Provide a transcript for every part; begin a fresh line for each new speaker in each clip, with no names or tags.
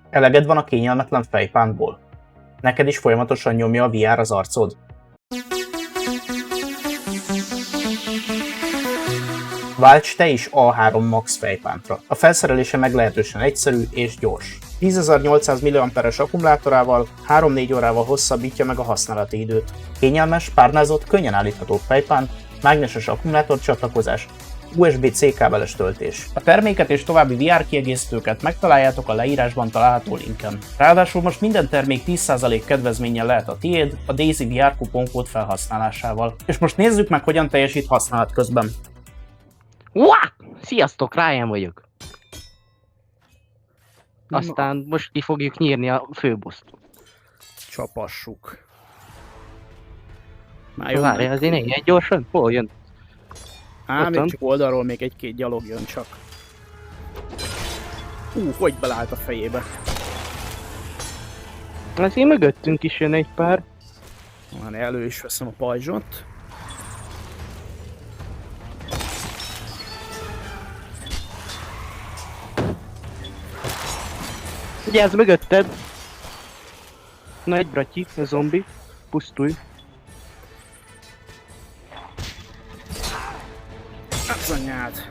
Eleged van a kényelmetlen fejpántból? Neked is folyamatosan nyomja a VR az arcod? Válts te is A3 Max fejpántra. A felszerelése meglehetősen egyszerű és gyors. 10.800 mAh akkumulátorával 3-4 órával hosszabbítja meg a használati időt. Kényelmes, párnázott, könnyen állítható fejpánt, mágneses akkumulátorcsatlakozás, USB-C kábeles töltés. A terméket és további VR kiegészítőket megtaláljátok a leírásban található linken. Ráadásul most minden termék 10% kedvezménnyel lehet a tiéd a Daisy VR kuponkód felhasználásával. És most nézzük meg, hogyan teljesít használat közben.
Sziasztok, Ryan vagyok. Aztán most ki fogjuk nyírni a főboszt.
Csapassuk.
Várj, azért ne ilyen gyorsan? Hol jön?
Még csak oldalról még egy-két gyalog jön csak. Hogy belállt a fejébe.
Azért mögöttünk is jön egy pár.
Már elő is veszem a pajzsot.
Ugye ez mögötted. Nagy bratyi, a zombi. Pusztulj.
Az anyád.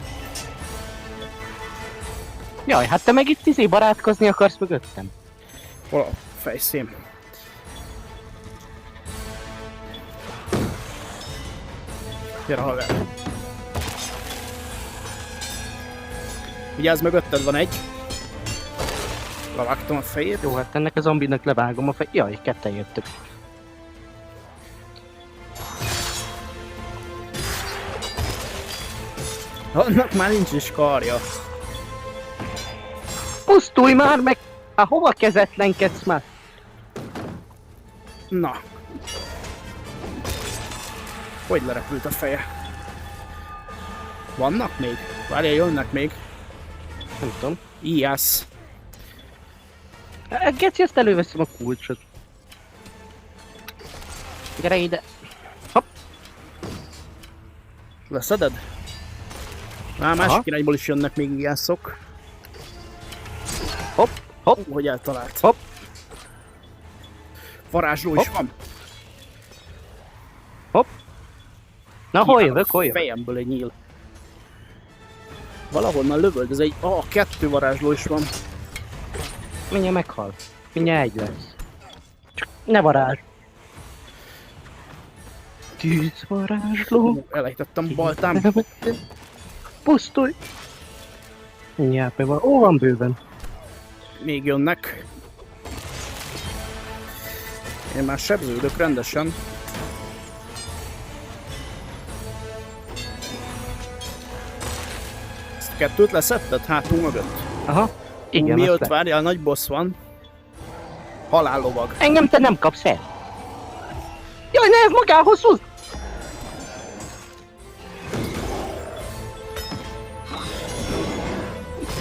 Jaj, hát te meg itt barátkozni akarsz mögöttem?
Hol a fejszém? Gyere haver. Vigyázz, mögötted van egy. Levágtam a fejét.
Jó, hát ennek a zombinak levágom a fejét. Jaj, ketten jöttök.
Annak már nincs is karja.
Pusztulj már meg! Hát hova kezetlenkedsz már?
Na. Hogy lerepült a feje? Vannak még? Várjál, jönnek még.
Nem tudom.
Ijász.
Geci, azt előveszem a kulcsot. Gyere ide. Hopp.
Leszeded? Másik irányból is jönnek még ijászok.
Hopp, hopp.
Hogy eltalált.
Hopp.
Varázsló is van.
Hopp. Na, hol jövök, hol jövök?
Fejemből egy nyíl. Valahonnan lövöld, ez egy... 2 varázsló is van.
Mindjárt meghal. Mindjárt egy lesz. Csak ne varázs. Tűzvarázsló.
Elejtettem baltám.
Pusztulj. Mindjárt be van. Ó, van bőven.
Még jönnek. Én már sebződök rendesen. Ezt 2-t leszetted? Hátul mögött?
Aha. Igen,
Miatt várjál, nagy boss van. Halállovag.
Engem te nem kapsz el. Jaj, ne, ez magához húz!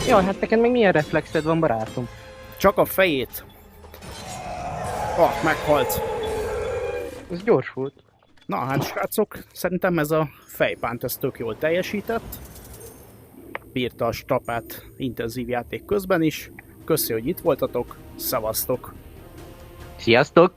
Jaj, hát neked meg milyen reflexed van, barátom?
Csak a fejét. Meghalt.
Ez gyors volt.
Na hát srácok, szerintem ez a fejpánt ez tök jól teljesített. Bírta a strapát intenzív játék közben is. Köszi, hogy itt voltatok. Szevasztok!
Sziasztok!